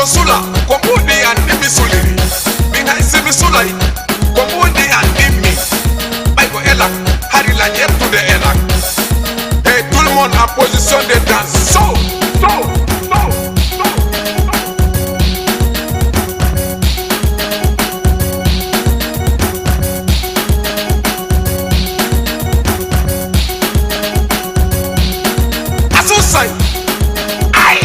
sula komudi andimi suliri mina isimi sulai komudi andimi baygo elak hari la yetu de elak et tout le monde en position de danse so asusai ai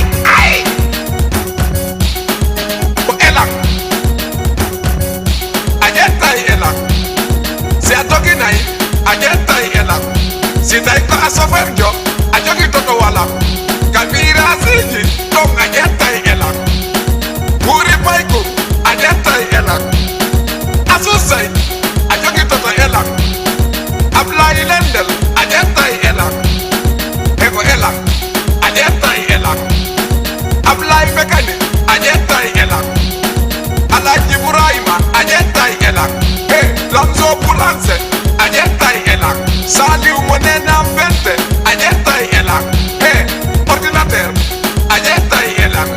ko elak ajetai elak si atoki nai ajetai elak si tai ko asofer jo ajoki toto wala kabira siji tong ajetai elak guri paiko ajetai elak asusai ajoki toto elak ablai lendel ajetai elak ego elak ajetai elak ablai bekani ajetai elak alaji buraima ajetai elak he lamzo bulanse ajetai elak sali monena vente ajetai elak he ordinateur ajetai elak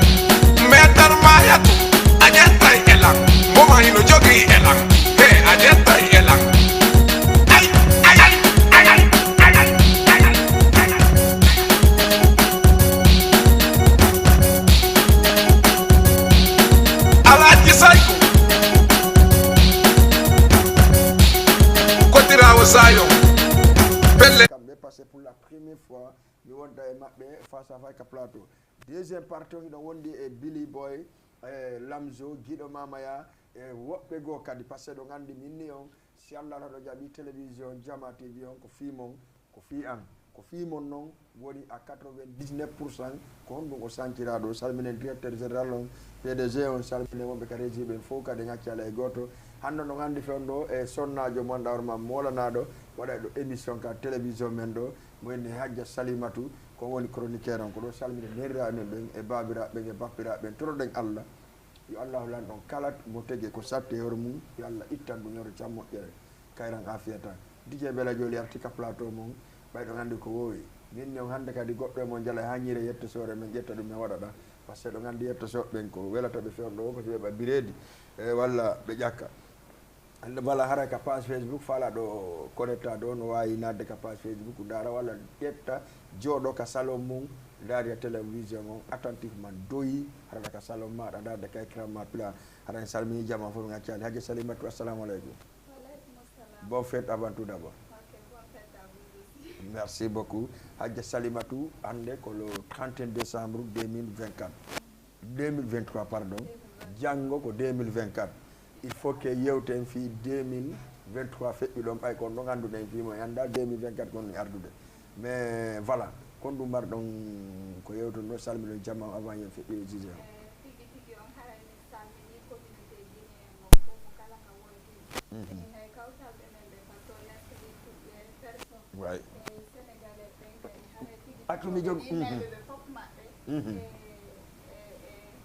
metar mayatu ajetai elak moma hino jogi elak he ajetai elak alaji saiko kotirawo sayo pelle kamɓe passé pour la première fois mi wonda e maɓɓe face à face ka plateau deuxième partie o hiɗon wondi e Billy Boy e Lamzo guiɗo mamaya e woɓɓe goo kadi par ce que ɗo gandi minni on si Allah ɗo jaaɓi télévision Jama TV on ko fimon ko fi an ko fimon noon woni à 99% ko honɗum o sankiraɗo salminen directeur général on PDG on salminen wonɓe ka régie ɓen fof kadi gaccala e goto hande no gandi fen ɗo e sonnajo mon ɗawrma molanaɗo waɗa ɗo émission ka télévision men ɗo moyenne Hadja Salimatu ko woni chroniqueur on ko ɗo salmine neriraɓe men ɓen e babiraɓe ɓen e bappiraɓe ɓen toroɗen Allah yo Allah lan ɗon kala mo tegi ko satti hoore mum yo Allah ittan ɗum yoro jam moƴƴere kayran afiya tan dije bela joli artika plateau mum ɓayɗo gandi ko wowi min on hande kadi goɗɗo e mon jala hañire yetto sore men ƴetta ɗum mi waɗaɗa par ce que ɗo gandi yetto soɓe ɓen ko welataɓe fewn ɗo ko so ɓe biredi e walla ɓe ƴakka ande bala hara ka page Facebook fala ɗo connecta ɗo no wawi nadde ka page Facebook dara walla ƴetta jooɗo ka salon mum daari télévision on attentivement doyi harata ka salon maɗa darde ka écran ma pila haɗa salmini jama fof mi gaccani Hadja Salimatu assalamu aleykum bon fête avant tout d'abord merci beaucoup Hadja Salimatu hande ko le 31 décembre 2023 pardon janggo ko 2024 il faut que yewten fi 2023 feɓɓi ɗon ɓay kon ɗo ganduɗen fimo anda 2024 kon ni ardude mais voilà kon ɗum mbar ɗon ko yewton ɗo salmino jamma avant yen feɓɓi jije o tigi on harani salmini communauté guinéen mo fof mo kala ka wonti hay kawtalɓe men ɓe par to lesɗe tuɓɓe personne way e sénégalais ɓen kadi haray tigi atumi jog yimɓeɓe ɓe fof maɓɓe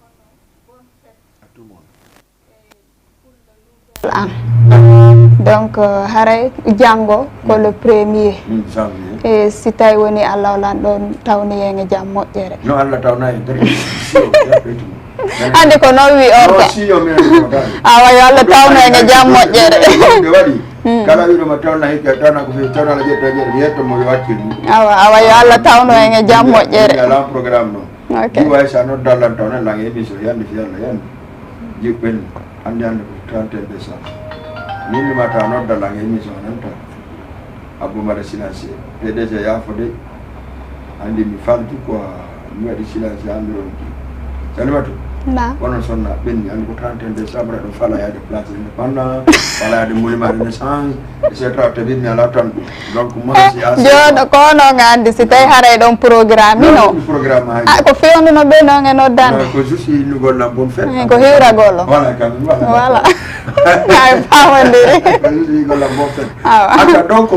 hono bon fête à tout le monde donc haray jango ko le premier e si tawi woni Allah lan ɗon tawni e jam moƴƴere no Allah tawna e nder andi ko non wi orga awa yo Allah tawna e jam moƴƴere ɓe waɗi kala wiɗoma tawna hikka tawna ko fewi tawna ala ƴetta yetto mo waccil awa yo Allah tawno e jam moƴƴere ala programme ɗo ok ɗi way sa noddallan tawna lang émission yande fi Allah yande jiɓɓen hande hande ko 31 décembre min mi ta noddalang émission nan tan Aboumada Silence PDG yafode andi mi falti quoi mi waɗi silence environ Salimatu na wonon sonna ɓenni andi ko 31 décembre ɗo fala yaade place indépendant fala yaade monument de naissance etc tabir mi ala tan donc moi si joɗo ko no andi si tawi haray ɗon programme ino programme ha ko fewnuno ɓe noon e noddande ko juste innugol lam bon fête ko hiwragol voilà quand même voilà ay pamandiri ko juste innugol lam bon fête awa aka donc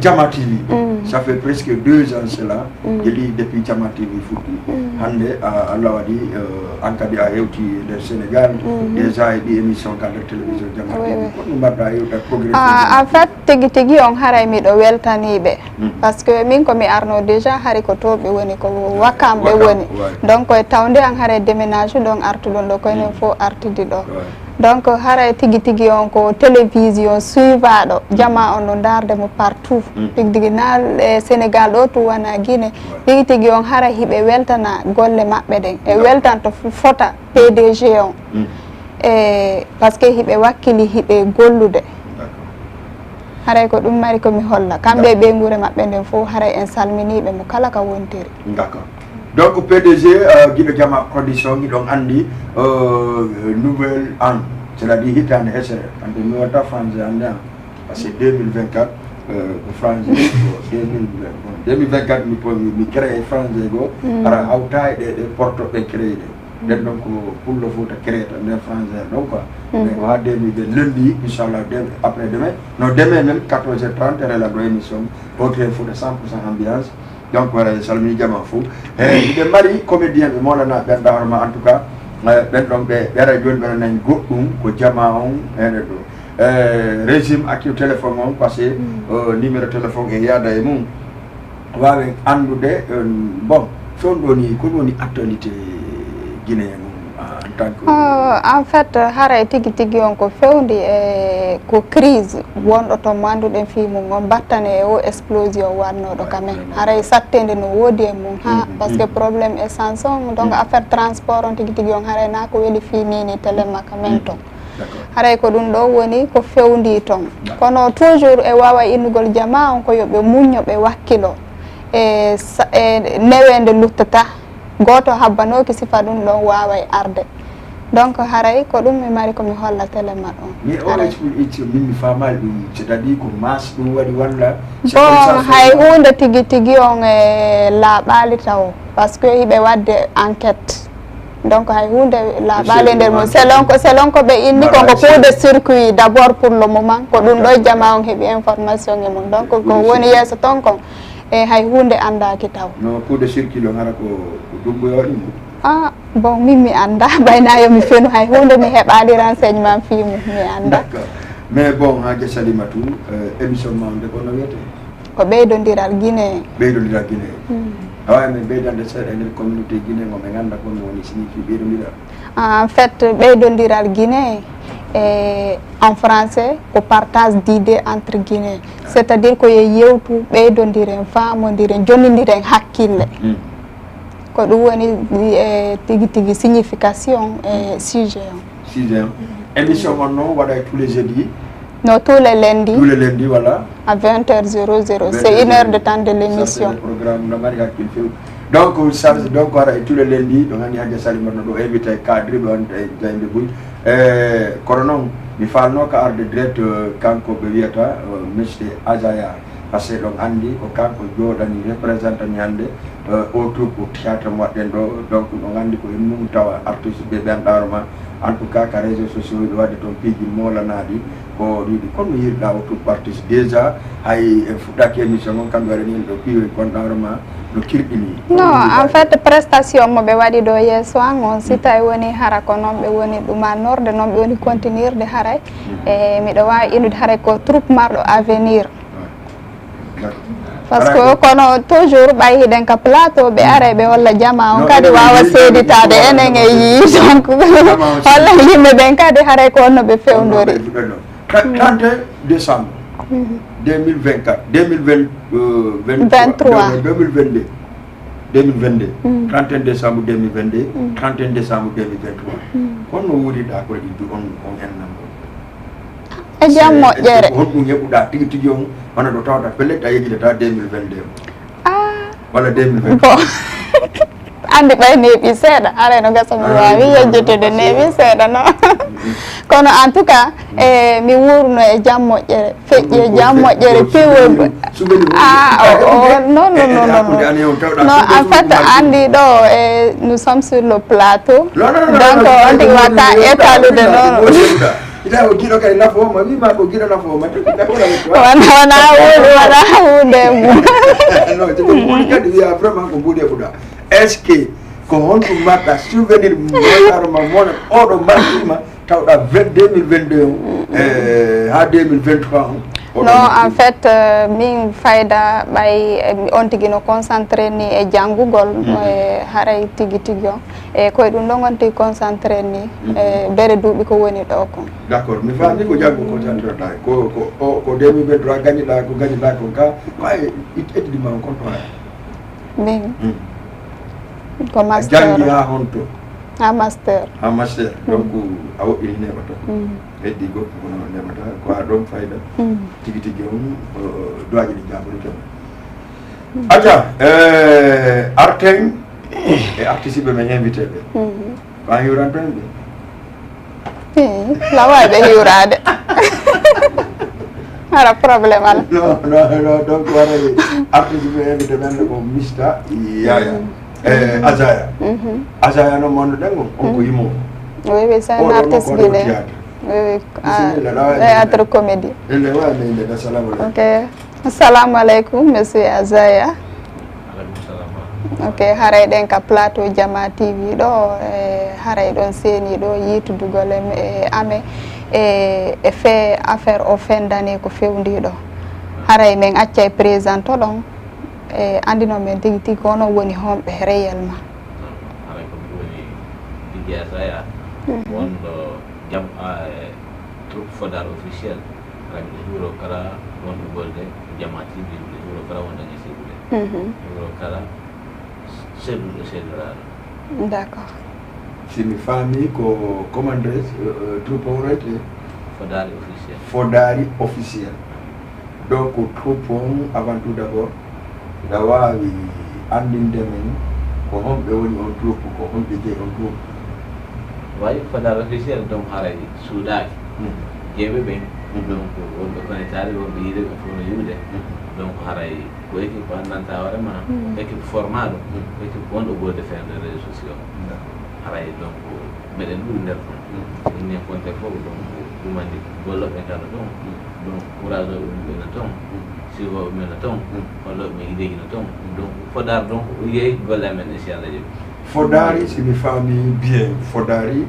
Jama TV ça fait presque 2 ans cela jeli depuis Jama TV fuɗɗi hande Allah waɗi an kadi a hewti nder Sénégal déjà e ɗi émission ka nder télévision Jama TV ko ɗum mbaɗɗa hewta progrès en fait tigi on haray miɗo weltaniɓe par ce que min komi arno déjà hari ko to ɓe woni ko Wakam ɓe woni donc e tawde an haray déménage ɗon artuɗon ɗo koynen fof artidi ɗo donc haray tigi on ko télévision suivaɗo Jama on no dardemo partout tigi na Sénégal ɗo to wana Guinée tigi on haray hiɓe weltana golle maɓɓe ɗen e weltanto fota PDG on e par ce que hiɓe wakkili hiɓe gollude haray ko ɗum mari komi holla kamɓe ɓe guure maɓɓe nden fof haray en salminiɓe mo kala ka wontiri d'accord donc PDG guiɗo Jama production giɗon andi nouvelle an c'est-à-dire hitande hesere ande mi watta français ande an parce que 2024 ko français 2024 mi créé français go ara hawta e ɗe portoɓe créé ɗe nden donc pour le Fouta créé tan nder français ɗon quoi mais o ha 2020 lundi inchallah après demain non demain même 14h30 rela ɗo émission autre Fouta 100% ambiance donc wara salmini Jama fou ɓe mari comédien ɓe molana ɓenɗa hoorema en tout cas ɓen ɗon ɓe ɓera joni ɓeɗa nani goɗɗum ko Jama on ene ɗo régime active téléphone on par ce que numéro téléphone e yaada e mum wawen andude bon toon ɗo ni ko woni actualité guinéen en tant que en fait haray tigi on ko fewndi e ko crise wonɗo to mo anduɗen fi mum on battane o explosion wannoɗo quand même haray sattede no woodi e mum ha par ce que probléme essence on donc affaire transport on tigi on haray na ko weeli fi nini téléma quand même ton haray ko ɗum ɗo woni ko fewndi ton kono toujours e wawa innugol Jama on ko yoɓe muñño ɓe wakkilo e newende luttata goto habbanoki sifa ɗum ɗon waway arde donc haray ko ɗum mi mari komi holla téléma ɗon mi always min mi famali ɗum c'est à dire ko mas ɗum waɗi walla bon hay hunde tigi on e laaɓali taw par ce que hiɓe wadde enquête donc hay hunde laaɓali nder mum selon ko ɓe inni konko coup de circuit d' abord pour le moment ko ɗum ɗo Jama on heeɓi information e mum donc ko woni yeeso ton kon e hay hunde andaki taw no coup de circuit ɗo hara ko dumboyo ɗum bon min mi anda ɓaynayo mi fenu hay hunde mi heɓali renseignement fimu mi anda d'accord mais bon ha Salimatu émission ma nde kono wiyete ko ɓeydodiral Guinée ɓeydodiral Guinée awa men ɓeydande seeɗa nder communauté Guinée mo ɓe ganda kono woni signifie ɓeydodiral en fait ɓeydodiral Guinée en français ko partage d'idées entre Guinée c'est à dire ko ye yewtu ɓeydodiren famodiren jonnodiren hakkille ko ɗum woni tigi signification e sujet on émission on noon waɗa tous les jeudis non tous les lundis voilà à 20h00 c'est 1 heure de temps de l'émission programme no mari hakkil few donc charge donc waɗa tous les lundis ɗo gandi Hadja Salimata ɗo invité cadre ɓe on e jayde buy kono noon mi falno ko arde direct kanko ɓe wiyata monsieur Azaya par ce que ɗon andi ko kanko jooɗani représentant hannde au troupe théâtre mo waɗɗen ɗo donc ɗon andi ko en mum tawa artiste ɓe ɓenɗaroma en tout cas ka réseau sociaux ɗi wadde toon piiji molanaɗi ko ɗiɗi kono yirɗa o troupe artiste déjà hay en fuɗɗaki émission on kamɓe waɗani en ɗo piiwe gonɗaroma no kirɗini non en fait prestation moɓe waɗi ɗo yesso an on si tawi woni hara ko noon ɓe woni ɗumanorde noon ɓe woni continuirde haray e miɗo wawi innude haray ko troupe marɗo avenir par ce que kono toujours ɓay hiɗen ka plateau ɓe ara ɓe holla Jama on kadi wawa seeditade enen e yii donc holla yimɓe ɓen kadi haray ko honno ɓe fewdori 31 décembre 2024 2022 31 décembre 2022 31 décembre 2023 kono wuuriɗa ko ɗi on ennamɗo e jam moƴƴere honɗum heɓuɗa tigi tigi on hono ɗo tawata pellet a yejidata 2022 walla 2020 bon andi ɓay neeɓi seeɗa haray no gasa mi wawi yejjitude neeɓi seeɗa no kono en tout cas mi wurno e jam moƴƴere feƴƴi e jam moƴƴere piwol non en fait andi ɗo nous sommes sur le plateau donc on tigi watta étalude noon ita ko giɗo kadi nafooma wima ko giɗo nafooma d'accord avec toi wana hunde mum non te ɓuuɗi kadi wiya vraiment ko mbuuɗi e ɓuuɗa est ce que ko honɗum mbaɗɗa souvenir moƴaroma mona oɗo mbaɗɗima tawɗa 2022 ha 2023 non en fait min fayda ɓay on tigi no concentré ni e janngugol e haray tigi tigi on e koye ɗum ɗon on tigi concentré ni e bere duuɓi ko woni ɗo kon d' accord mi faami ko janggo concentré ɗa ko 2023 gañiɗa ko gañiɗa kon ka ko ay ettidima on konto haya min ko master janggi ha honto ha master donc a woɗɗini neɓata heddi goɗɗo kono neɓata ko a ɗon fayda tigi tigi on doaji ɗi jaɓori tan aja arten e artiste ɓe men invité ɓe ko an hiwran tan ɓe lawa ɓe hiwrade ara probléme ala non donc waɗa artiste ɓe invité men ko mista yaya Azaya no mondo dengo on ko yimo oui c'est un artiste guinéen oui théâtre comédie elle wa ne da salamu alaykum ok assalamu alaikum monsieur Azaya ok haray ɗen ka plateau Jama TV ɗo haray ɗon seeni ɗo yitudugol e ame e fait affaire o fendane ko fewndi ɗo haray men acca e présente ɗon e andino men tigi tigi kono woni homɓe réellement haray ko woni Dj Azaya wonɗo jam troupe fodar officiel raɓe ɗe juuro kala wonɗo golde Jama TV ɗe juuro kala wondañe seeɗuɗe juuro kala seeɗuɗo seeɗiraɗo d' accord simi faami ko commandresse troupe o wonete fodari officiel donc troupe on avant tout d' abord da waawi andinde men ko homɓe woni on troupe ko homɓe jeyi on troupe wayi fodar officiel donc haray suuɗaki jeeɓe ɓen donc wonɓe connectade wonɓe yiide ɓe fof no yiwde donc haray ko équipe ko andanta hoorema équipe formaɗo équipe wonɗo ɓurde ferde réseaux sociaux haray donc meɗen ɗuɗi nder toon inni compté fof donc ɗumandi golloɓe kala toon donc courage oɓe ɗumɓe no toon siwoɓe men no toon holloɓe men ideji no toon donc fodar donc yeeyi golle amen inchallah jeeɓi fodari simi faami bien fodari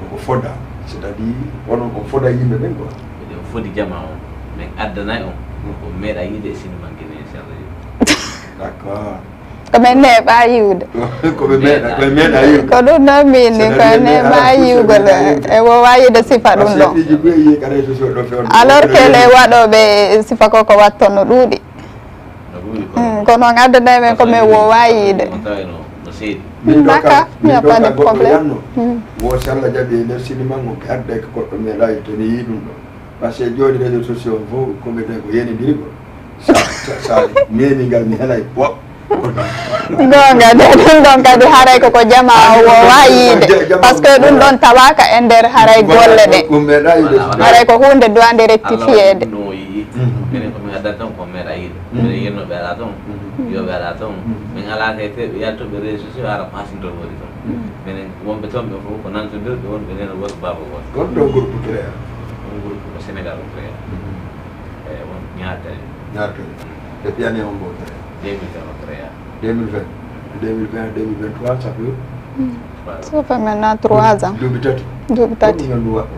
ko foda c' est à dire onon on foda yimɓe ɓen quoi eɗen fodi jama on min addanay on ko meeɗa yiide e sinima guine inchallah jeeɓi d' accord komin neeɓa yiwde koɓe meeɗa yiwde ko ɗum noon minni ko neeɓa yiwgol e wowa yiide sifa ɗum ɗon iji ɓuye yi ka réseau sociaux ɗo fewn alors que les waɗoɓe sifa ko ko watto no ɗuuɗi ko noon addanay men komin wowa yiide no seedi d'accord il n'y a pas de problème wo si Allah jaɓi e nder cinéma ngo ko adde ko goɗɗo meeɗa yittoni yi ɗum ɗo par ce que joni réseau sociaux fof kombeten ko yenidiri ko sa memigal mi helay ɓoɓ gonga de ɗum ɗon kadi haray koko jama wowa yiide par ce que ɗum ɗon tawaka e nder haray golle ɗe ɗum meeɗa yiide haray ko hunde duwande rectifiede no yii minen komin addata toon ko meeɗa yiide minen yennoɓe ala toon yoɓe ala toon min ala teteɓe yaltoɓe réseau sociaux ara ko hasindol woni toon minen wonɓe toon ɓe fof ko nantodirɓe wonɓe nena woto baba goto gon ɗo groupe créa on groupe ko sénégal o créa e won ñaatare depuis année on mbo créa 2020 o créa 2020 2023 ça fait ça fait maintenant 3 ans duuɓi tati duuɓi tati ɗum gandu waɗɗo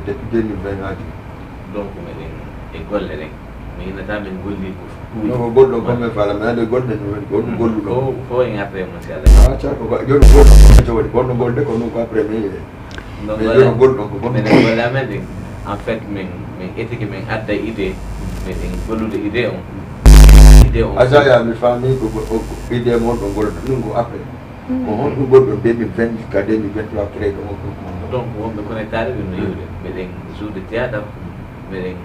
depuis 2020 ngaji donc meɗen e golle ɗen mi yinnata min golli ko non golɗo comme fala mi ande golɗe no woni gonɗo golluɗo fo e garta e mon si allah certo joni golɗo ko waɗi gonɗo golde ko ɗum ko après mais joni golɗo ko gonɗo minen golle amen ɗen en fait min etiki min adda idée meɗen gollude idée on Azaya mi faami ko idée mon ɗo golɗo ɗum ko après ko honɗum golɗo 2020 jusqu'à 2023 créé ɗo donc wonɓe connectade ɓe no yiwde meɗen joude théâtre meɗen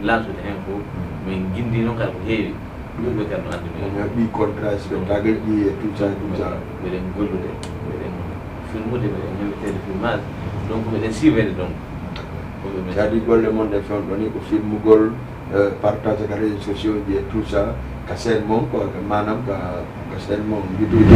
lansude hen fof min guindi noon kala ko heewi yimɓe kadi no andi min ɓi contrat spectacle ɓi e tout ça meɗen gollude meɗen filmude meɗen ñamitede filmage donc meɗen suivede donc c' à dire golle mon ɗe fewn ɗo ni ko filmugol partage ka réseaux sociaux ji e tout ça ka scène mon ko manam ka scène mon jiduji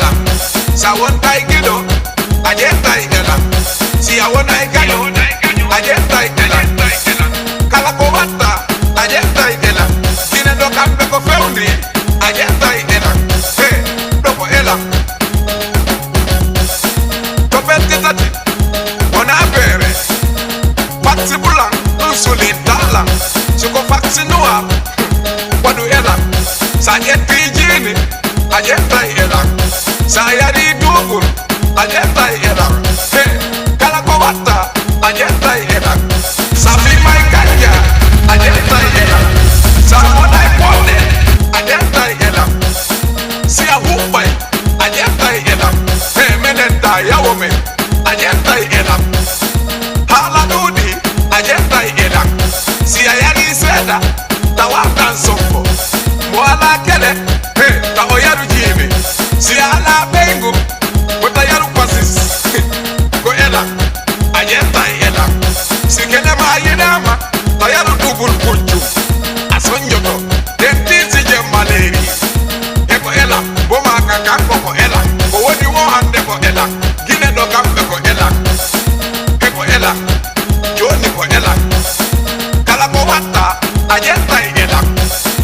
ela sa wontai gido ajetai ela si awonai gayo ajetai ela kala ko watta ajetai ela dina do kambe ko fewndi ajetai ela he do ko ela to pentati ona bere patti bulan usulin dalan suko faksi noa wadu ela sa yetti jini ajetai ela sa yari dugul ajetai ela he kala ko watta ajetai ela sa fi mai kanya ajetai ela sa onai pone ajetai ela si ahupai ajetai ela he menenta yawome ajetai ela hala dudi ajetai ela si ayari seda tawatan soko mwala kele he ta oyaru jimi si ala bengu kota yaru pasis ko ela ajetai ela si kele ma yinama ta yaru dubul kuchu asonjoto denti si jemaleri e ko ela boma kaka ko ela ko woni wo hande ko ela gine do kambe ko ela e ko ela joni ko ela kala ko watta ajetai ela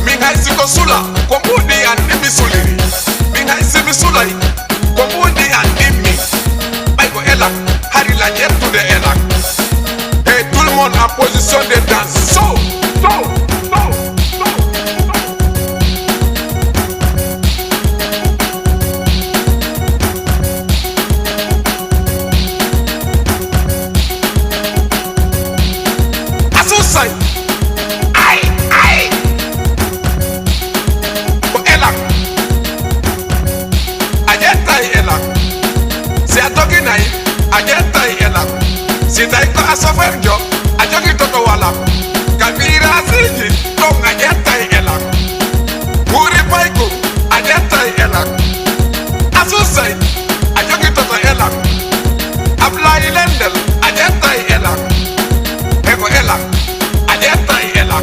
mingai siko sula ko mudi andi misuliri mingai simi sulai ko mudi andi mi bay ko ela hari la jettu de ela et tout le monde en position de danse so asusai ai ko ela ajetai ela si atoki nai ajetai ela si tai ko asoferjo ajogi toto wala kabira siji ko ajetai ela puri paiku ajetai ela asusai ajogi toto ela ablai lendel ajetai ela eko ela ajetai ela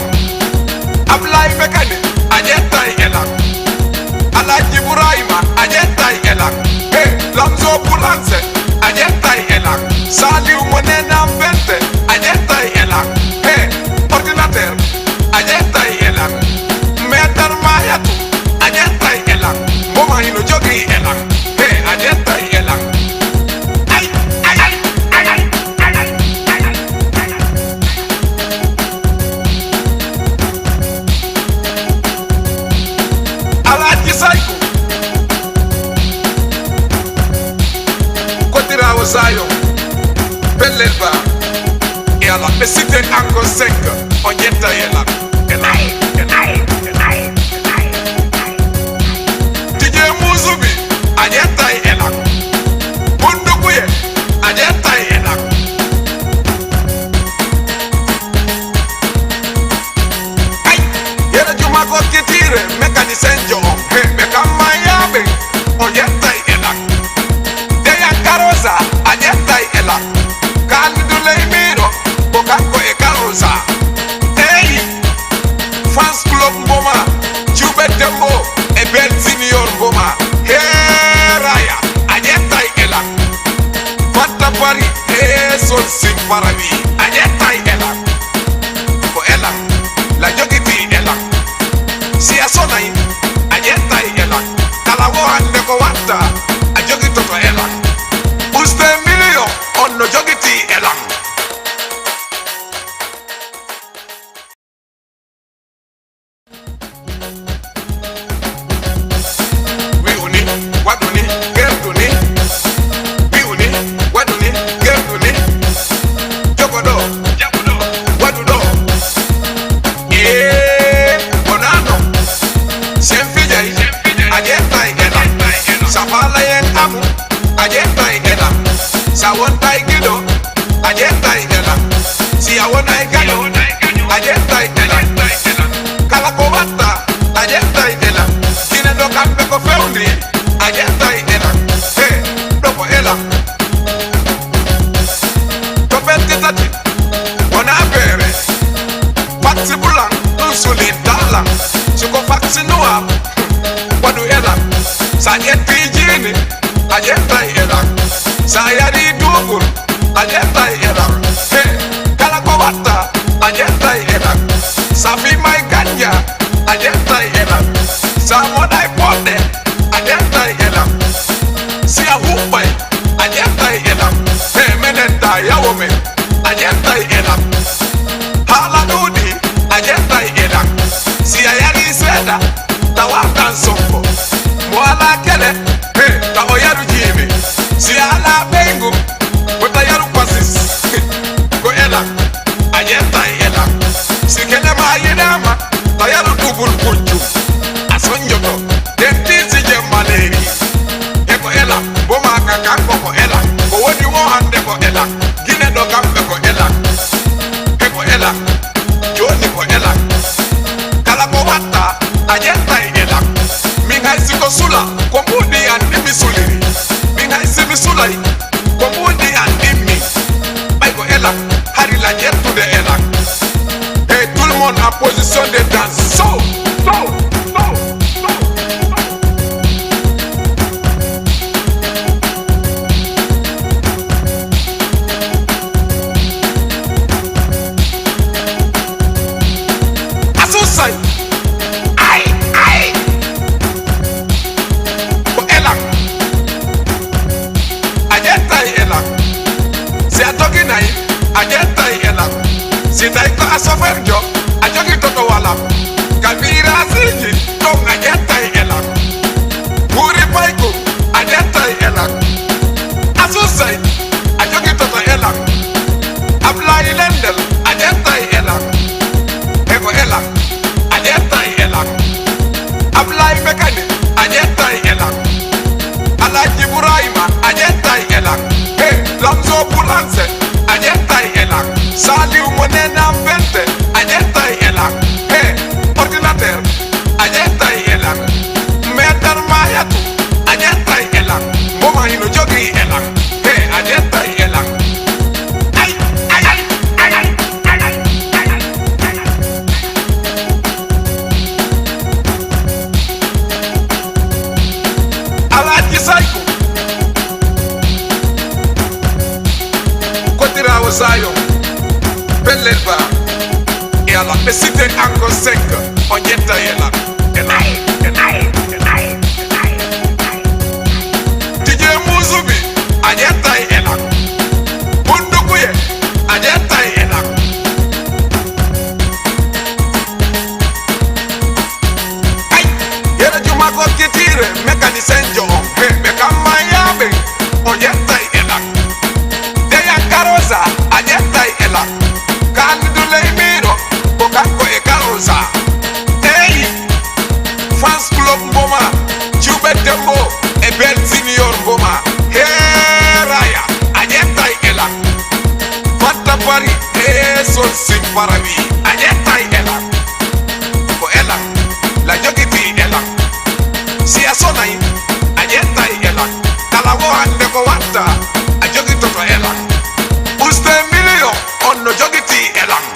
ablai bekani ajetai ela alaji buraima ajetai ela he lamzo bulanse ajetai ela sali monena vente ajetai ela he ordinateur ajetai ela metar mayatu ajetai ela moma hino jogi ela he ajetai ela ay alaji saiku kotirawo sayo Belelba et à la pesite encore 5 on yeta ela DJ Muzubi ayeta ela Mundukuye ayeta ela ay yera juma ko kitire mécanicien jo he mekama yabe on yeta ela deya karosa ayeta ela Kandule miro, bokako e karosa. Hey, fans club mboma, chube tembo, e bel senior mboma. Hey raya, ajetai ela. Fata pari, hey sol sim parami, ajetai ela. Ko ela, la jogiti ela. Si asonai, ajetai ela. Kalawo hande ko wata, ajogito to ela. Uste milio, onno jogiti ela. Wiuni, waduni, gerduni. Wiuni, waduni, gerduni. Jogodo, wadudo. Bonano. Senfijay, ajetai ela. Safala yen amu, ajetai ela. Sawontai gido, ajetai ela. Si awonai gayo, ajetai ela. Kala ko watta, ajetai ela. Dina do kambe ko fewndi, ajetai ela. He, do ko ela. To pentati, ona bere. Faksi bulan, usulin dalan. Suko faksi noa, wadu ela. Sa yetti jini ajentai elang. Saya di dubur, ajentai elang. Hey, kalau kau bata, ajentai elang. Sapi mai ganja, ajentai elang. Samodai pode, ajentai elang. Sia hupai, ajentai elang. Hey, menenta yawome, ajentai elang. Hala dudi, ajentai elang. Sia yari seda, tawakan songo. Mwala kele, hey, ta oyaru jimi. Sia ala bengu, wata yaru pasis. Go elang, ajentai elang. Si kele ma yedama, ta yaru dubul kunju. Asonjoto, dentisi je maleri. Eko elang, boma kakanko ko elang. Ko wodi wo hande ko elang. Gine do kambe ko elang. Eko elang, joni ko elang. Kala ko wata, ajentai elang. Mingai siko sula, ko mudi andi misuliri. Mingai simi sulai, ko mudi andi mi. Bay ko elang, hari la to de elang. Hey, tout le monde en position de danse. So. Asusai. Ai. Ko elang. Ajentai elang. Si atoki nai, ajentai elang. Si dai ko asoferjo, ajoki toto wala. Kabira siji, tong ajentai elang. Muri paiku, ajentai elang. Asusai, ajoki toto elang. Ablai lendel, ajentai elang. Eko elang, ajentai elang. Ablai mekani, ajentai elang. Alaji Buraima, ajentai elang. Hey, Lamzo Bulanse, ajentai elang. Saliu Monena Vente, ajentai elang. Hey, ordinateur, ajentai elang. Meter Mayatu, ajentai elang. Moma hino jogi elang. Hey, ajentai elang. Ay. Alaji Saiku, Kotirawo Zion, Belelba, et à la pesite encore 5, on y est là. DJ Muzubi, ajentai elang. Bundukuye, ajentai elang. Ay, yere jumago kitire, mécanicien jo, mekama yabe, ajentai elang. Deya Carosa, ajentai elang. Candido Leimiro, Bokako e Carosa. Hey, Fans Club Mboma, Chube Tembo, e Bel Senior Mboma. Hey, Raya, ajentai elang. Mata Pari, hey, Sol Simparavi, ajentai elang. Ko elang, la jogiti elang. Si asonai, ajentai elang. Kalawo hande ko wanta, a jogito to elang. Uste milio, on no jogiti elang.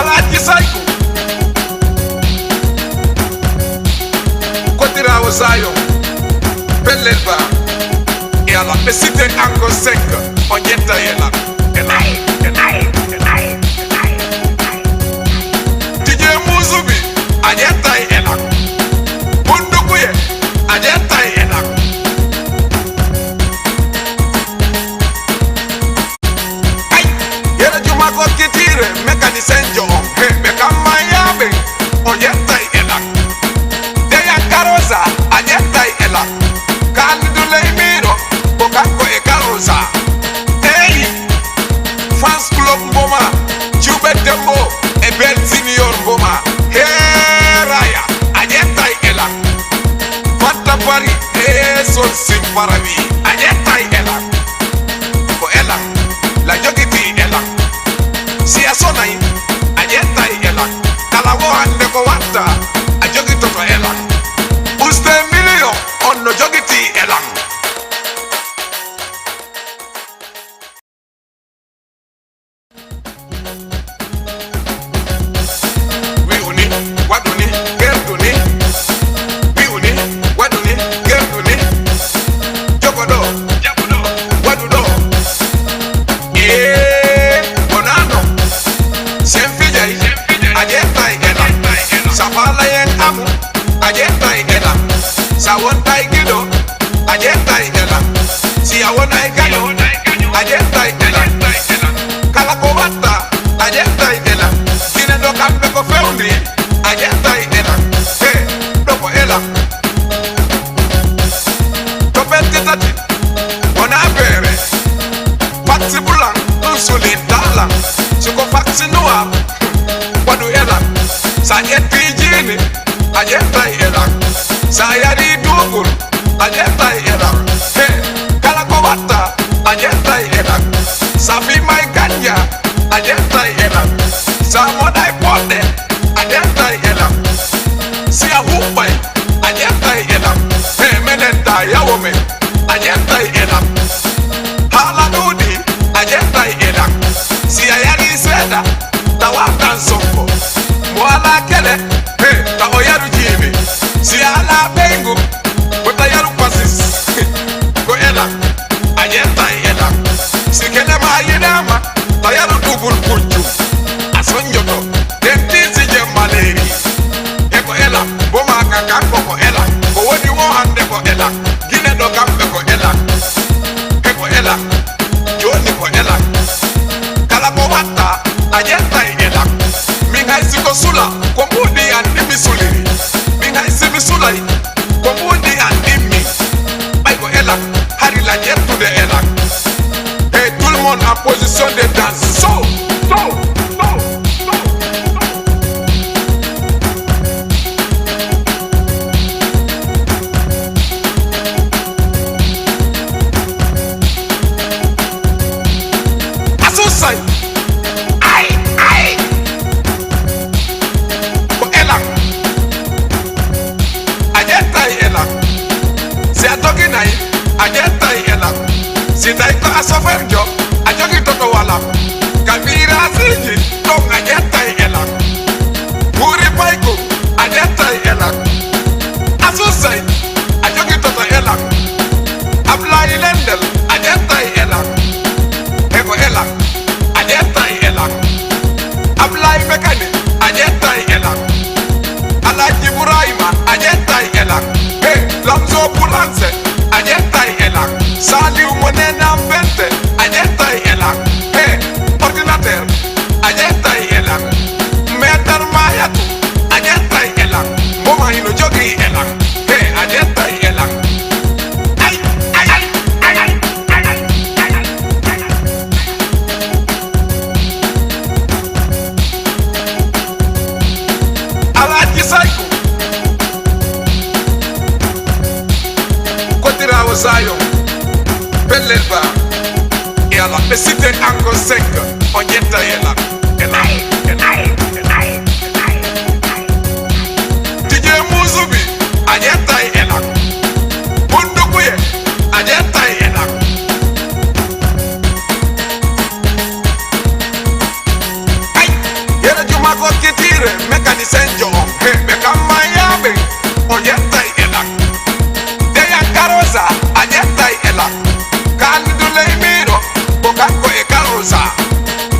Alaji Saiku Kotirawo Zion Pelelba E ala pesite anko senka Onyeta yela DJ Muzubi Anyeta yela Bundukuye Anyeta yela Ay Yera Juma ko kitire Mekani senjo Meka mayabe Onyeta yela Deya Karoza Anyeta yela Kandule Miro Bokako e Karoza Hey Fans Club Mboma Jube Tembo Ebel Senior Mboma Hey Raya Anyeta yela Fanta Pari Son Simparami Anyeta yela Ko ela La jogiti ela Siya sonay Anyeta yela Kalawo hande ko wata A jogito to ela Uste milio Onno jogiti ela Wiuni Waduni Gerduni Wiuni Waduni Gerduni Jogodo Wadudo Bonano Senfijay Ajetay ela Safala yen amu Ajetay ela Sawontay gido Ajetay ela Siawonay gayo Ajetay ela Kalakowata Ajetay ela Kinendo kambe ko fewndri Ajetay ela He Doko ela Topete tati Wana bere Fatsi bulang Usuli dalang Suko faksi nuwa Wadu ela Sa eti jini Ajetay ela Sa yari dugul Ajetay ela He Kalakowata Ajetay ela Safi mai ganja Ajetay ela Sa modai pode Ajetay ela Sia hupai Ajetay ela He menenta yawome Ajetay ela Hala dudi Ajetay ela Sia yari seda Tawatan sonko Mwala kele He ta oyaru jimi Sia ala bengu Kota yaru pasis Ko ela Ajetay ela Sikele ma yinama Ta yaru dubul kunju Asonjoto Dentisi jemmaleri Eko ela Boma kakako ko ela Ko wodi wo hande ko ela Gine do kambe ko ela Eko ela Joni ko ela Kala ko wata Ajetay ela Mingai siko sula Kombudi andi misuliri Mingai simi sulai Kombudi andi mi Baiko ela Hari la to de ela Et tout le monde en position de danse Asusai Ai Ko ela Ajetay ela Si atoki nai Ajetay ela Si taiko asoferjo Ajoki toto wala Kabira siji Tong ajetay ela Puri paiku Ajetay ela Asusai Ajoki toto ela Ablai lendel Ajetay ela Eko ela Ajetay ela Ablai mekani Ajetay ela Alaji Buraima Ajetay ela Lamzo Bulanse Ajetay ela Saliu Monena Mbente Ajetay ela Ordinateur Ajetay ela Metar Mayatu Ajetay ela Moma hino jogi ela Ajetay ela Ay Alaji Saiku Kotirawo Zion Pelelba E ala pesite anko senka Onyeta yela DJ Muzubi Ajetay ela Bundukuye Ajetay ela Ay Yera Juma ani senjo be kama yabe oyeta ela de ya karosa anyeta ela kan dule miro bokako e karosa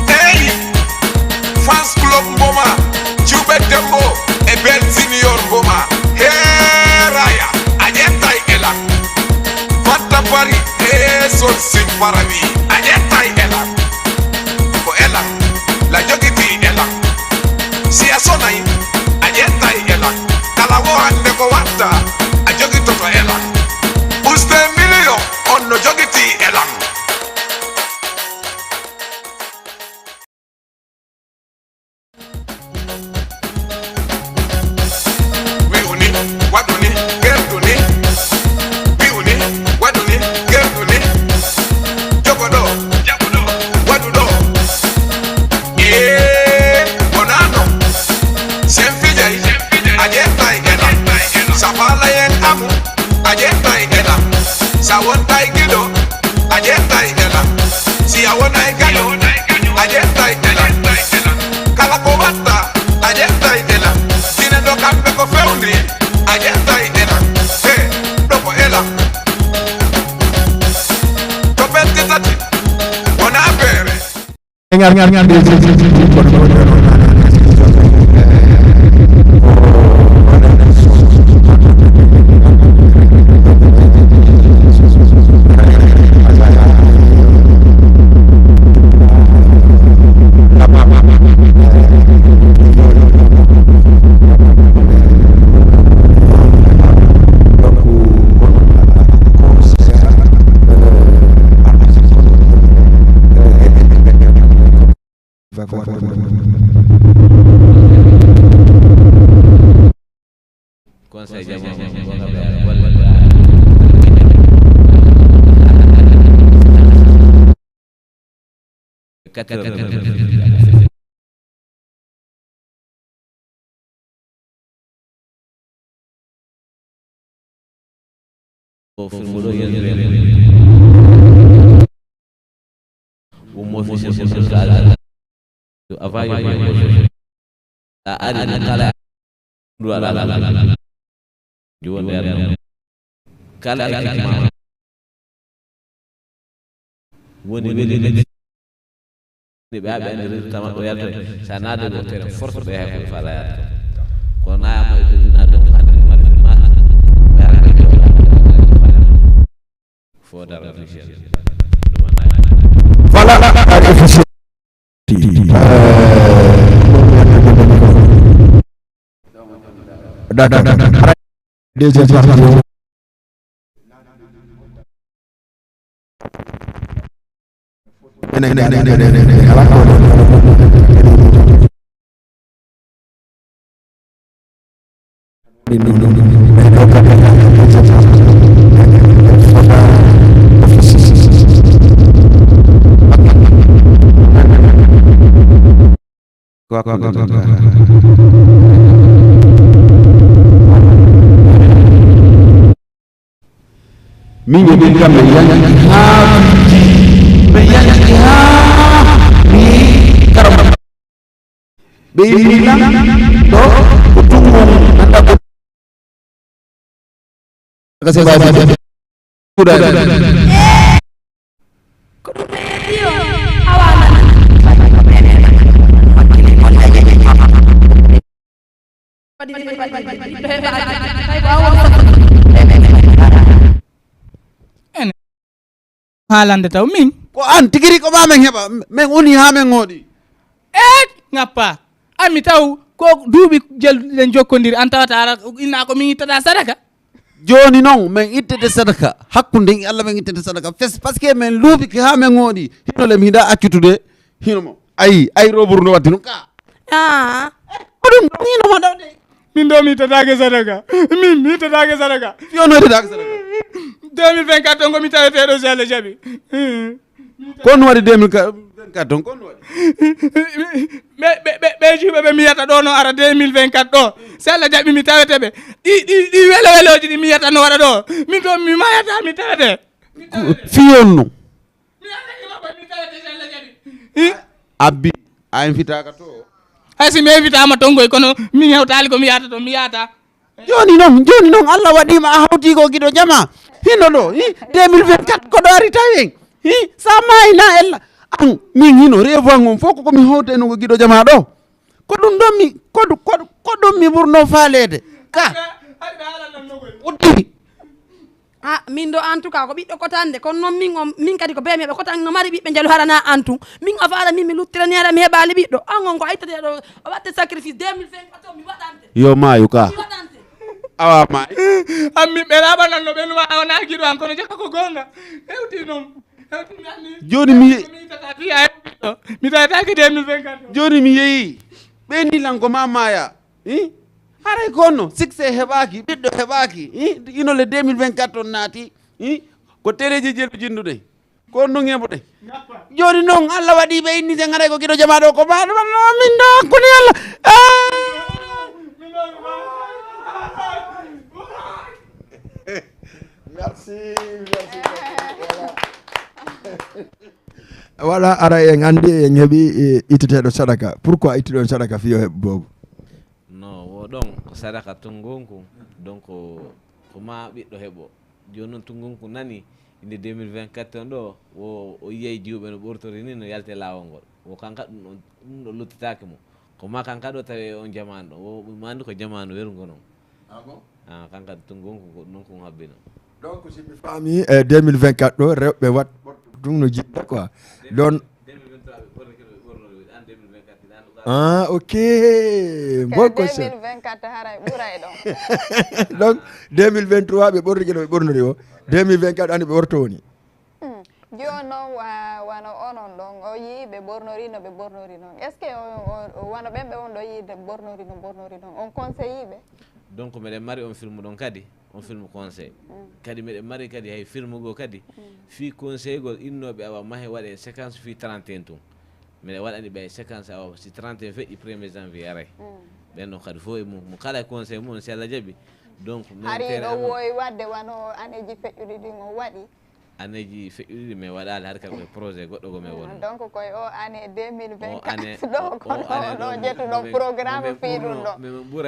hey fans club ngoma chube tembo e bel senior ngoma hey raya anyeta ela fatta pari e sol simparavi anyeta ela ko ela la jogiti ela si asonai anyeta ela kalawo hande ko watta a jogito to ela uste milio onno jogiti ela wiuni waduni gerduni wiuni waduni gerduni jogodo wadudo bonano senfija ajeta ela safala yen amu ajeta ela sawonta gido ajeta ela siawona gado ajeta ela kala ko watta ajeta ela dine do kambe ko fewndri ajeta ela he doko ela to bette tati wona bere Conseil jamono juwan der kala ekipma woni weli ne be abe ne tama do yalto sanade do tere force be ha ko fala yalto ko na ma to na do hande mari ma be ha ko fo dar officiel Voilà officiel. Deuxième partie. Mingi bika meyangi mi karamba beina do kutungu nanda kasih bye udah halande taw min ko an tigiri ko ba men heba men uni ha men ngodi ngappa ami taw ko duubi jel len jokkondir an tawata ara inna ko min tada sadaka joni non men ittede sadaka hakkunde Allah men ittede sadaka fes parce que men luubi ki ha men ngodi hino le mi da accutude hino mo ay robur no waddi no ka odum hino mo dawde min do mi tada sadaka min mi tada sadaka yo no tada sadaka 2024 ngo mi tawete do jale jabi kon wadi 2024 don kon wadi be jibe be mi yata do no ara 2024 do sala jabi mi tawete be di weloji di mi yata no wada do min do mi mayata mi tawete fiyonno mi anda ki baba mi tawete jale jabi abbi ay fitaka to hay si mi invitama tongoy kono min hewtali ko mi yata to mi yata joni noon Allah waɗima a hawti ko giɗo jama hino ɗo 2024 koɗo ari tawen sa mayna ella an min hino revan on fof komi hawteno ko giɗo jama ɗo ko ɗum ɗon mi ko ɗum mi ɓurno faalede ka uddi min ɗo en tout cas ko ɓiɗɗo kotande kono noon min kadi ko beemi ɓe kotan no mari ɓiɓɓe jalu harana antu min o faala min mi luttirani hara mi heɓali ɓiɗɗo an on ko aytete ɗo o watte sacrifice 2024 mi waɗante yo maayu ka mi waɗante awa ma ammi ɓe raɓananno ɓe numa wona giɗo an kono jakka ko gonga hewti noon joni mi mi tawataki 2024 joni mi yeeyi ɓe ndilanko ma maya haray konno succès heɓaki ɓiɗɗo heɓaki inole 2024 on naati ko téléji jelɓe jinduɗe ko non heɓuɗe joni noon Allah waɗi ɓe innite garay ko giɗo jama ɗo ko maɗo min ɗo hakkude Allah merci voilà ara en andi en heeɓi itteteɗo sadaka pourquoi ittuɗon sadaka fiyo heɓ bobo non wo ɗon ko sadaka tungonku donc ko ma ɓiɗɗo heɓo joni noon tungonku nani inde 2024 on ɗo o yiyay jiwɓe no ɓortori ni no yalte lawol ngol wo kanka ɗum ɗo luttitaki mo ko ma kanka ɗo tawi on jamanu ɗo wo ɗum andi ko jamanu werugo noon kanka tungonku ko ɗum ko habbino donc si mi faami 2024 ɗo rewɓe wat ɗum no jiɗɗa quoi don ok bon conseil 2024 haray ɓuray ɗon donc 2023 ɓe ɓorrike no ɓe ɓornori o 2024 andi ɓe worto woni joni noon wano onon ɗon o yii ɓe ɓornori no ɓe ɓornori noon est ce que wano ɓen ɓe on ɗo yiide ɓornori noon on conseille ɓe donc meɗen mari on film ɗon kadi on film conseil kadi meɗen mari kadi hay film go kadi fi conseil gol innoɓe awa mahe waɗe séquence fi 31 tun meɗen waɗani ɓe séquence awa si 31 feƴƴi 1er janvier aray ɓen ɗon kadi fo e mum mo kala conseil mum si Allah jaaɓi donc hari ɗo wowi wadde wano aneji feƴƴuɗi ɗin o waɗi aneji feƴƴuɗiɗi mais waɗali har kadi koye projet goɗɗo gomen won donc koye o année 2024 ɗo kono ɗo jettuɗon programme fi ɗum ɗo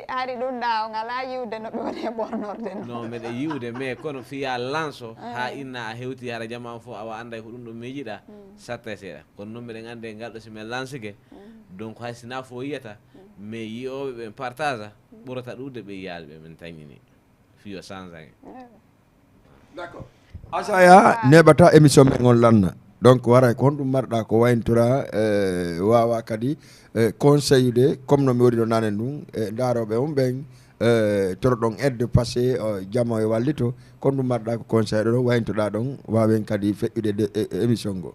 hari ɗum ɗa o ngala yiwde no ɓe woni e ɓornorde non meɗe yiwde mais kono fiya lance o ha inna a hewti hara jama fof awa anda ko ɗum ɗo miijiɗa satta e seeɗa kono noon meɗen andi ngal ɗo simen lance ke donc hay sina fo yiyata mais yiyoɓe ɓe partage ɓurata ɗude ɓe yiyalɓe min tañini fiyo change d' accord asaya neɓata émission men on lanna donc waray ko honɗum marɗa ko wayntora wawa kadi conseil de comme no mi waɗino nane ɗum daroɓe on ɓen toroɗon aide passé jamma e wallito ko ɗum marɗa ko conseil ɗo wayntoɗa ɗon wawen kadi feƴƴude émission go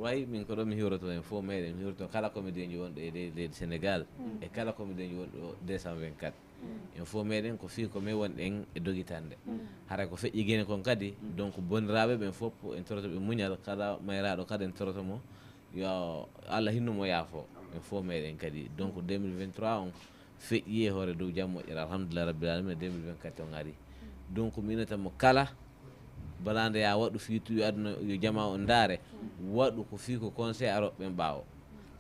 way min ko ɗon mi hiwroto en fof meɗen mi hiwroto kala comédien ji wonɗo e leydi Sénégal e kala comédien ji wonɗo 224 en fof meɗen ko fii ko min wonɗen e dogitande haray ko feƴƴi guene kon kadi donc boniraɓe ɓen fof en toroto ɓe muñal kala mayraɗo kadi en toroto mo yo Allah hinnumo yaafo en fof meɗen kadi donc 2023 on feƴƴi e hoore dow jam moƴƴere alhamdulillah rabbil alamin 2024 on ari donc minatamo kala balande ya waɗu fiituyo aduna yo jama o ndaare waɗu ko fii ko conseil aroɓe ɓen ɓaawo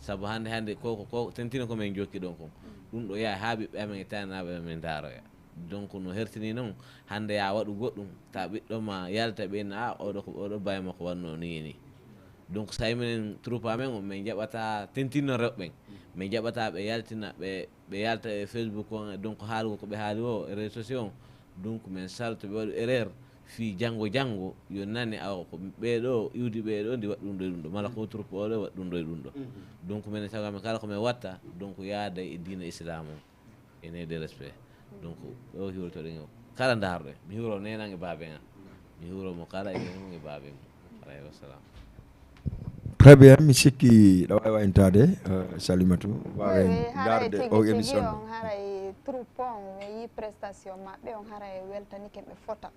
sabu hande ko tentino komin jokki ɗon kon ɗum ɗo yaa haaɓiɓe amen e taninaɓe amen daaroya donc no hertini noon hande ya waɗu goɗɗum ta ɓiɗɗoma yalta ɓenna oɗo baye makko wanno ni donc so tawi minen troupe amen o min jaɓata tentinno rewɓeɓen min jaɓata ɓe yaltina ɓe yalta e Facebook on donc haalugo koɓe haali o e réseau sociaux on donc min salto ɓe waɗu erreur fi janggo yo nane aw ko ɓeɗo iwdi ɓeɗo ndi waɗi ɗum ɗo ɗum ɗo mala ko troupe oɗo waɗi ɗum ɗo ɗum ɗo donc minen tagamen kala komin watta donc yaada e diina islam o ene de respect donc o hiwrotoɗen o kala daaroɗe mi hiwro nenan e baabe an mi hiwromo kala e nenan e baabe mum alayhi wassalam très bien mi sikki ɗo wawi wayntade Salimatou wawen darde o émission on haray troupe on mi yi prestation maɓɓe on haray weltanike ɓe fota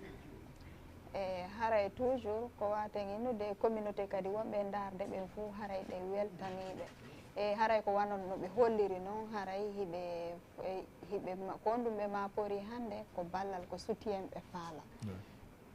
haray toujours ko waten innude communauté kadi wonɓe darde ɓen fo haray ɗe weltaniɓe haray ko wanon no ɓe holliri noon haray hiɓe ko ɗum ɓe mapori hande ko ballal ko soutien ɓe faala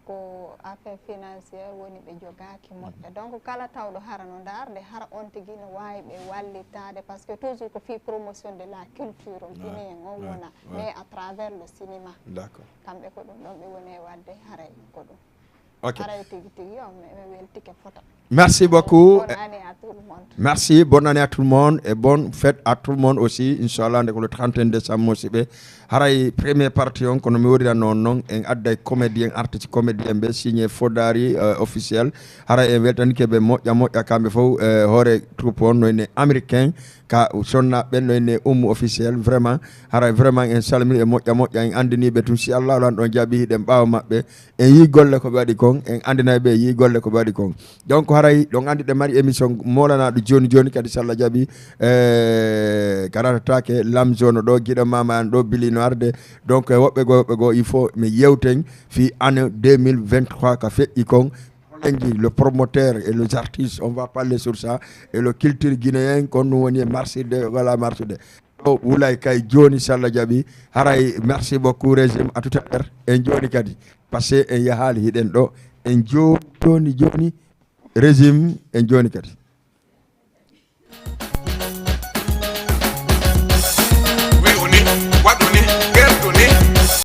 ko affaire financiére woni ɓe jogaki moƴƴa donc kala tawɗo hara no darde hara on tigui no wawi ɓe wallitade par ce que toujours ko fi promotion de la culture on ine en on wona mais à travers le cinéma d'accord kamɓe ko ɗum ɗon ɓe woni e wadde haray ko ɗum ok haray tigui tigui on ɓe weltike fota. Merci beaucoup. Bonne année à tout le monde. Merci, bonne année à tout le monde et bonne fête à tout le monde aussi. Inch'Allah, le 31 décembre, aussi. Haray première partie, on me wori non non en adday comédien artiste comédien be signé Fodari officiel. Haray en weltani kebe moƴƴa kamɓe fof hoore troupe on noyne américain ka sonna ɓen noyne officiel vraiment haray vraiment en salmini e moƴƴa en andiniɓe tum si Allah lan ɗon jaaɓi hiɗen ɓaawa maɓɓe en yi golle ko ɓe waɗi kon en andinaɓe yi golle ko ɓe waɗi kon donc haray ɗon andi ɗe mari émission molanaɗo joni joni kadi so Allah jaaɓi garatake lam zone ɗo guiɗo mama an ɗo bilino arde donc woɓɓe go il faut mi yewten fi année 2023 ka feƴƴi kon le promoteur et les artistes on va parler sur ça et le culture guinéen kon ɗum woni marsude voilà marsude o wulay kay joni so Allah jaaɓi haray merci beaucoup régime à tout à l'heure en joni kadi parce que en yahaali hiɗen ɗo en joni régime en joni kadi